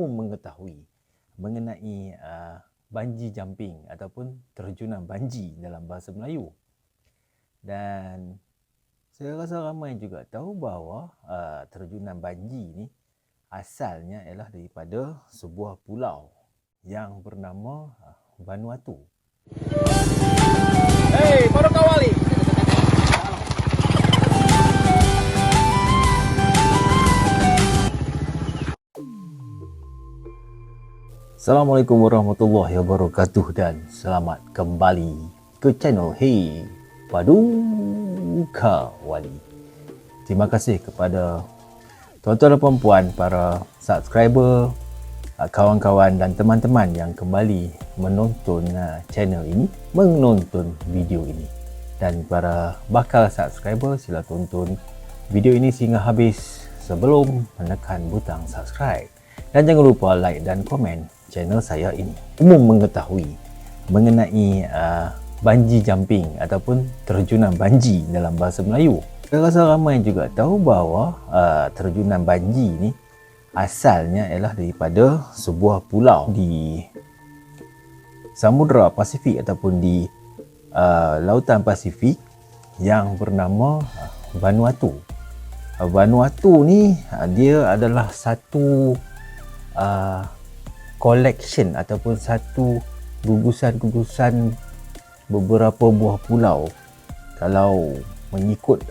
umum mengetahui mengenai bungee jumping ataupun terjunan bungee dalam bahasa Melayu. Dan saya rasa ramai juga tahu bahawa terjunan bungee ni asalnya ialah daripada sebuah pulau yang bernama Vanuatu. Hei, baru kawali. Assalamualaikum warahmatullahi wabarakatuh dan selamat kembali ke channel Hey Paduka Wali. Terima kasih kepada tuan-tuan dan puan-puan, para subscriber, kawan-kawan dan teman-teman yang kembali menonton channel ini, menonton video ini. Dan para bakal subscriber, sila tonton video ini sehingga habis sebelum menekan butang subscribe. Dan jangan lupa like dan komen channel saya ini. Umum mengetahui mengenai bungee jumping ataupun terjunan bungee dalam bahasa Melayu. Saya rasa ramai juga tahu bahawa terjunan bungee ni asalnya ialah daripada sebuah pulau di Samudra Pasifik ataupun di Lautan Pasifik yang bernama Vanuatu. Vanuatu ni dia adalah satu collection ataupun satu gugusan-gugusan beberapa buah pulau. Kalau mengikut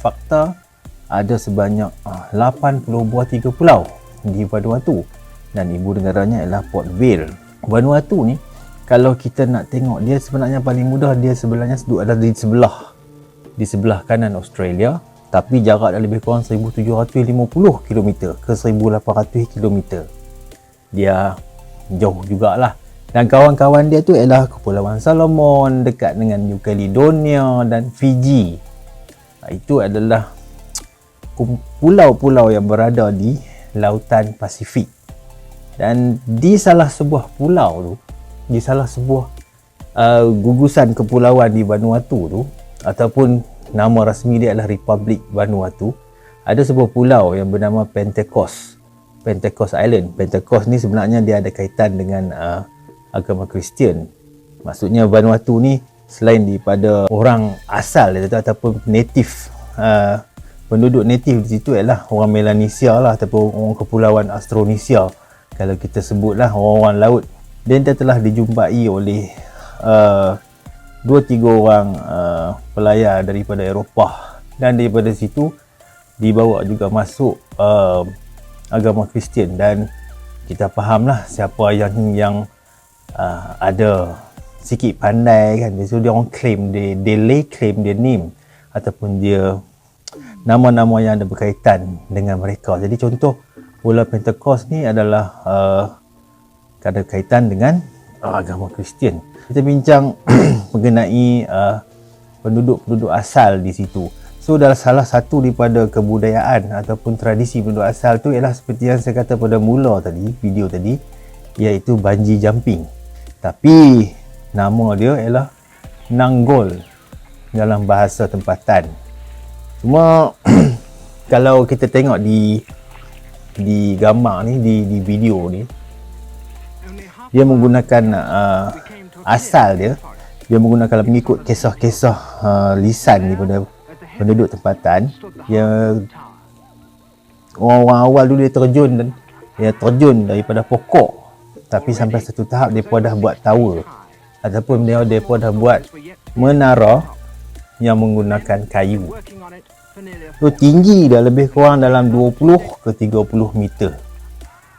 fakta, ada sebanyak 80 buah 3 pulau di Vanuatu dan ibu negaranya ialah Port Vale. Vanuatu ni kalau kita nak tengok, dia sebenarnya paling mudah, dia sebenarnya ada di sebelah kanan Australia, tapi jarak dah lebih kurang 1750 km ke 1800 km. Dia jauh jugalah. Dan kawan-kawan dia tu ialah Kepulauan Solomon, dekat dengan New Caledonia dan Fiji. Itu adalah pulau-pulau yang berada di Lautan Pasifik. Dan di salah sebuah pulau tu, di salah sebuah gugusan kepulauan di Vanuatu tu, ataupun nama rasmi dia adalah Republik Vanuatu, ada sebuah pulau yang bernama Pentecost Island. Pentecost ni sebenarnya dia ada kaitan dengan agama Kristian. Maksudnya Vanuatu ni selain daripada orang asal dia ataupun native, penduduk native di situ ialah orang Melanesia lah, ataupun orang kepulauan Austronesia kalau kita sebutlah, orang-orang laut. Dan dia telah dijumpai oleh 2-3 orang pelayar daripada Eropah, dan daripada situ dibawa juga masuk agama Kristian. Dan kita fahamlah siapa yang ada sikit pandai kan, so dia orang claim, they lay claim their name ataupun dia nama-nama yang ada berkaitan dengan mereka. Jadi contoh Pulau Pentecost ni adalah ada kaitan dengan agama Kristian. Kita bincang mengenai penduduk-penduduk asal di situ. So dalam salah satu daripada kebudayaan ataupun tradisi penduduk asal tu ialah seperti yang saya kata pada mula tadi, video tadi, iaitu bungee jumping. Tapi nama dia ialah Nanggol dalam bahasa tempatan. Cuma kalau kita tengok di gambar ni, di video ni, dia menggunakan asal dia menggunakan mengikut kisah-kisah lisan daripada penduduk tempatan. Orang-orang awal dulu dia terjun daripada pokok, tapi sampai satu tahap mereka dah buat tower ataupun mereka dah buat menara yang menggunakan kayu. So tinggi dah lebih kurang dalam 20 ke 30 meter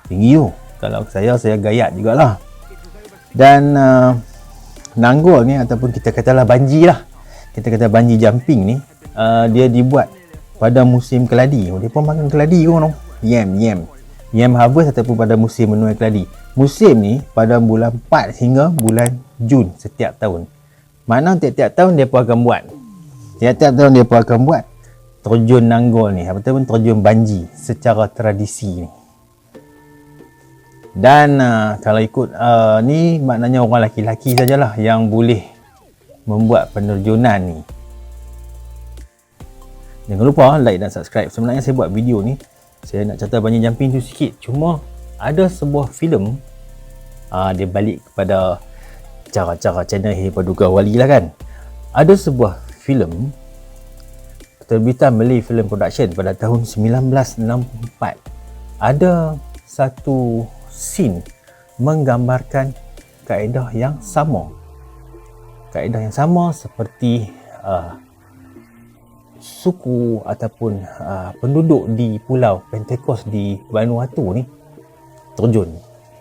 tinggi tu. Kalau saya gayat jugalah. Dan Nanggol ni ataupun kita katalah bungee lah, kita kata bungee jumping ni, dia dibuat pada musim keladi. Dia pun makan keladi kan, yam harvest ataupun pada musim menuai keladi. Musim ni pada bulan 4 hingga bulan Jun setiap tahun. Mana tiap-tiap tahun dia pun akan buat, terjun Nanggol ni ataupun terjun bungee secara tradisi ni. Dan kalau ikut ni maknanya orang laki-laki sajalah yang boleh membuat penerjunan ni. Jangan lupa like dan subscribe. Sebenarnya saya buat video ni, saya nak cerita bungee jumping tu sikit, cuma ada sebuah filem, dia balik kepada cara-cara channel Paduka Wali lah kan. Ada sebuah filem terbitan Malay Film Production pada tahun 1964. Ada satu scene menggambarkan kaedah yang sama. Kaedah yang sama seperti suku ataupun penduduk di Pulau Pentecost di Vanuatu ni terjun.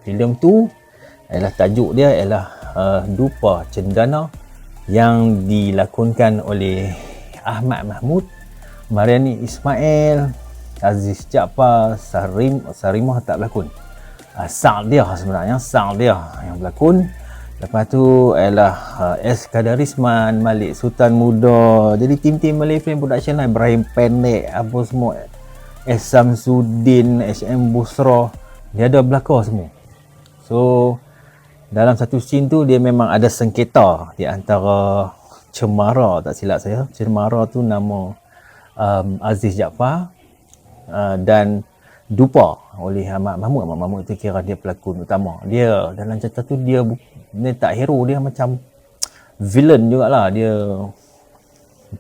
Filem tu ialah tajuk dia ialah Dupa Cendana yang dilakonkan oleh Ahmad Mahmud, Mariani Ismail, Aziz Jaafar, Sarimah tak berlakon. Sang dia sebenarnya, sang dia yang berlakon. Lepas tu ialah S. Kadarisman, Malik Sultan Muda. Jadi tim-tim Malay Film Production lah, Ibrahim Pendek, apa semua, S. Samsudin, HM Busra, dia ada belakang semua. So dalam satu scene tu dia memang ada sengketa di antara Cemara, tak silap saya. Cemara tu nama Aziz Jaafar, dan Dupa oleh Ahmad Mahmud. Ahmad Mahmud tu kira dia pelakon utama. Dia dalam cerita tu dia tak hero, dia macam villain jugalah. Dia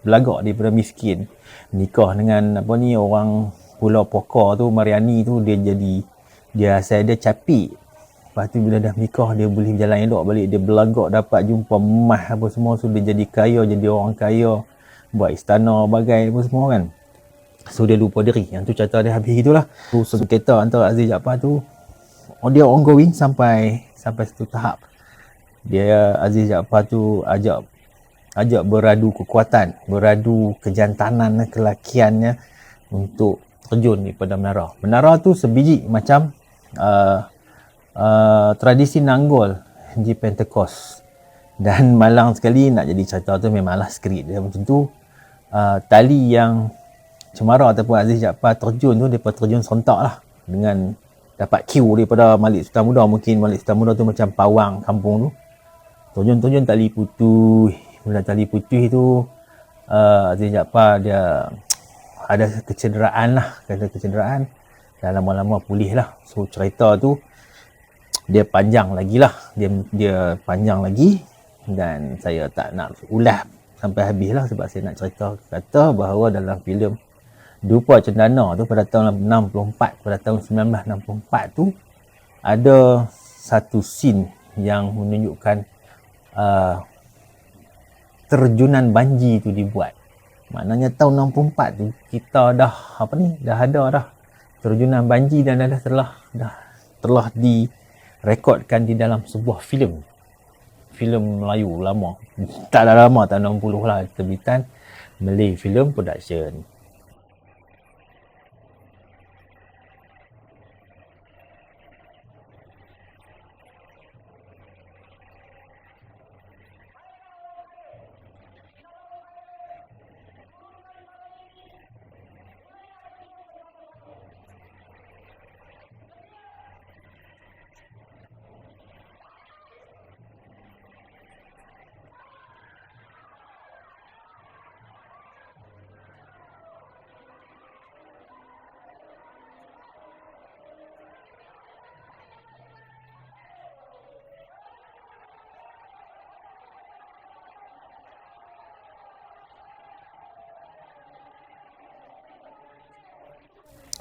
belagak daripada miskin, nikah dengan apa ni orang Pulau Poka tu, Mariani tu. Dia asal dia capik. Lepas tu bila dah nikah dia boleh jalan elok balik, dia belagak dapat jumpa emas apa semua. So dia jadi kaya, jadi orang kaya, buat istana bagai apa semua kan. So dia lupa diri. Yang tu cerita dia habis gitulah. Tu sengketa antara Aziz Jaafar tu dia ongoing sampai satu tahap. Dia Aziz Jaafar tu ajak beradu kekuatan, beradu kejantanan, kelakiannya untuk terjun daripada menara. Menara tu sebiji macam tradisi nanggol di Pentecost. Dan malang sekali nak jadi cerita tu memanglah skrip dia macam tu. Tali yang Cemara ataupun Aziz Jaafar terjun tu, mereka terjun serentak lah dengan dapat cue daripada Malik Sultan Muda. Mungkin Malik Sultan Muda tu macam pawang kampung tu, terjun tali putih. Bila tali putih tu Aziz Jaafar dia ada kecederaan lah, kecederaan, dan lama-lama pulih lah. So cerita tu dia panjang lagi lah, dia panjang lagi, dan saya tak nak ulas sampai habis lah sebab saya nak cerita kata bahawa dalam filem Dupa Cendana tu pada tahun 64, pada tahun 1964 tu ada satu scene yang menunjukkan terjunan banji tu dibuat. Maknanya tahun 64 tu kita dah ada terjunan banji, dan telah direkodkan di dalam sebuah filem Melayu lama. Tak ada lama, tahun 60 lah, terbitan Malay Film Production.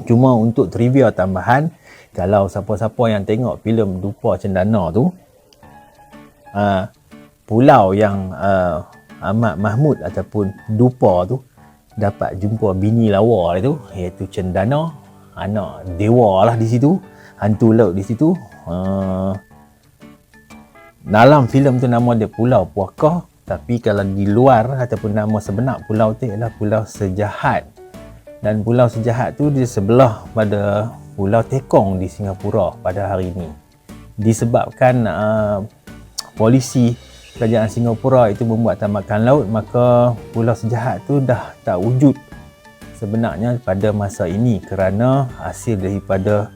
Cuma untuk trivia tambahan, kalau siapa-siapa yang tengok filem Dupa Cendana tu, pulau yang Ahmad Mahmud ataupun Dupa tu dapat jumpa bini lawa itu, iaitu Cendana, anak dewa lah di situ, hantu laut di situ. Dalam filem tu nama dia Pulau Puaka, tapi kalau di luar ataupun nama sebenar pulau tu ialah Pulau Sejahat. Dan Pulau Sejahat tu di sebelah pada Pulau Tekong di Singapura pada hari ini. Disebabkan polisi kerajaan Singapura itu membuat tambakan laut, maka Pulau Sejahat tu dah tak wujud sebenarnya pada masa ini, kerana hasil daripada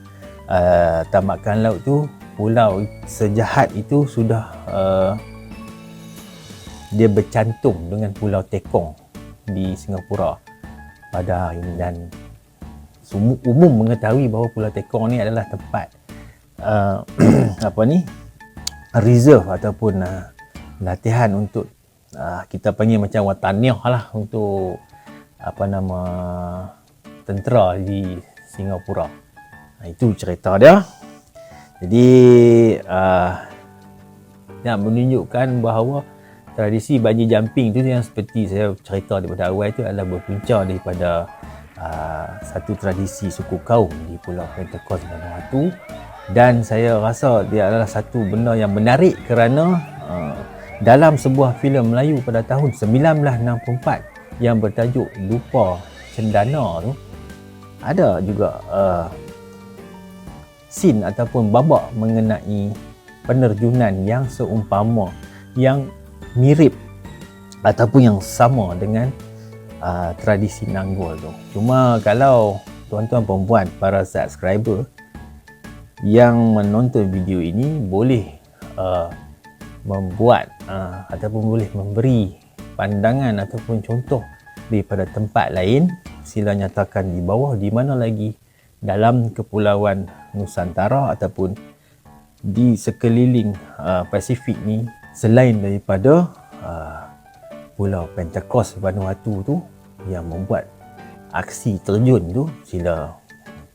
tambakan laut tu, Pulau Sejahat itu sudah dia bercantum dengan Pulau Tekong di Singapura pada hari ini. Dan umum mengetahui bahawa Pulau Tekong ni adalah tempat apa ni, reserve ataupun latihan untuk kita panggil macam wataniah lah untuk apa nama tentera di Singapura. Itu cerita dia. Jadi nak menunjukkan bahawa tradisi bungee jumping tu yang seperti saya cerita daripada awal itu adalah berpunca daripada satu tradisi suku kaum di Pulau Pentecost Vanuatu, dan saya rasa dia adalah satu benda yang menarik kerana dalam sebuah filem Melayu pada tahun 1964 yang bertajuk Lupa Cendana tu, ada juga scene ataupun babak mengenai penerjunan yang seumpama, yang mirip ataupun yang sama dengan tradisi Nanggol tu. Cuma kalau tuan-tuan perempuan, para subscriber yang menonton video ini boleh membuat ataupun boleh memberi pandangan ataupun contoh daripada tempat lain, sila nyatakan di bawah di mana lagi dalam Kepulauan Nusantara ataupun di sekeliling Pasifik ni selain daripada Pulau Pentecost Vanuatu tu yang membuat aksi terjun tu. Sila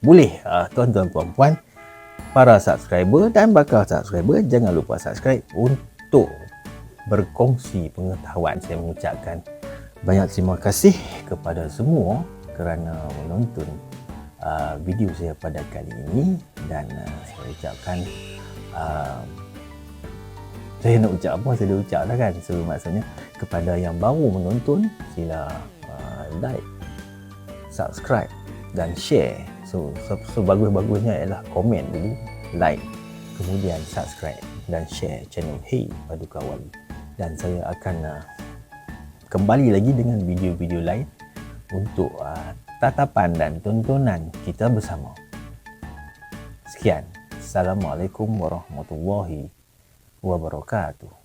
boleh tuan-tuan puan-puan, para subscriber dan bakal subscriber, jangan lupa subscribe untuk berkongsi pengetahuan. Saya mengucapkan banyak terima kasih kepada semua kerana menonton video saya pada kali ini, dan saya ucapkan saya nak ucap apa, saya dah ucap dah kan. So maksudnya kepada yang baru menonton, sila like, subscribe dan share. So bagus-bagusnya ialah komen dulu, like, kemudian subscribe dan share channel Hey Paduka Wali. Dan saya akan kembali lagi dengan video-video lain untuk tatapan dan tontonan kita bersama. Sekian. Assalamualaikum warahmatullahi wabarakatuh.